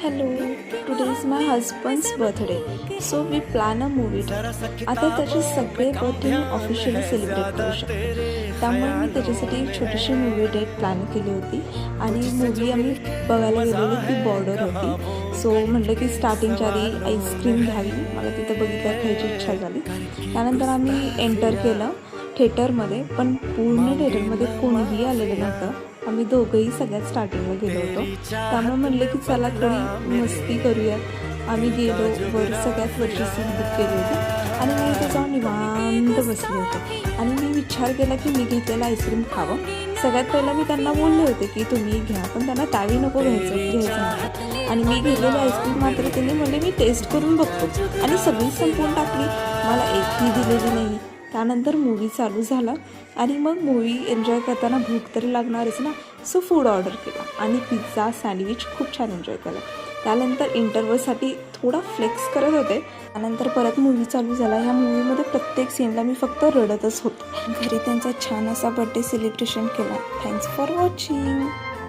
Hello, today is my husband's birthday, so we plan a movie trip. आता त्याचे सगळे birthday officially celebrate करू शकतो, त्यामुळे मी त्याच्यासाठी एक छोटीशी मूवी डेट प्लॅन केली होती आणि मूवी आम्ही बघायला गेलेली ती बॉर्डर होती. सो म्हटलं की स्टार्टिंगच्या आधी आईस्क्रीम घ्यावी, मला तिथं बघितल्यावर खायची इच्छा झाली. त्यानंतर आम्ही एंटर केलं थिएटरमध्ये, पण पूर्ण थिएटरमध्ये कोणीही आलेलं नव्हतं. आम्ही दोघंही सगळ्यात स्टार्टिंगला गेलो होतो, त्यामुळे म्हणलं की चला थोडी मस्ती करूयात. आम्ही गेलो, सगळ्यात वरची सीट बुक केली होती आणि मी इथे जाऊन निवांत बसले होते आणि मी विचार केला की मी घेतलेलं आईस्क्रीम खावं. सगळ्यात पहिला मी त्यांना बोलले होते की तुम्ही घ्या, पण त्यांना त्यावेळी नको घ्यायचं नव्हतं आणि मी घेतलेली आईस्क्रीम मात्र त्यांनी म्हणले मी टेस्ट करून बघतो आणि सगळी संपवून टाकली, मला एकही दिलेली नाही. त्यानंतर मूवी चालू झाला आणि मग मूवी एन्जॉय करताना भूक तरी लागणारच ना, सो फूड ऑर्डर केला आणि पिझ्झा सँडविच खूप छान एन्जॉय केला. त्यानंतर इंटरव्हलसाठी थोडा फ्लेक्स करत होते. त्यानंतर परत मूवी चालू झाला. ह्या मूवीमध्ये प्रत्येक सीनला मी फक्त रडतच होते. घरी त्यांचा छान असा बर्थडे सेलिब्रेशन केला. Thanks for watching.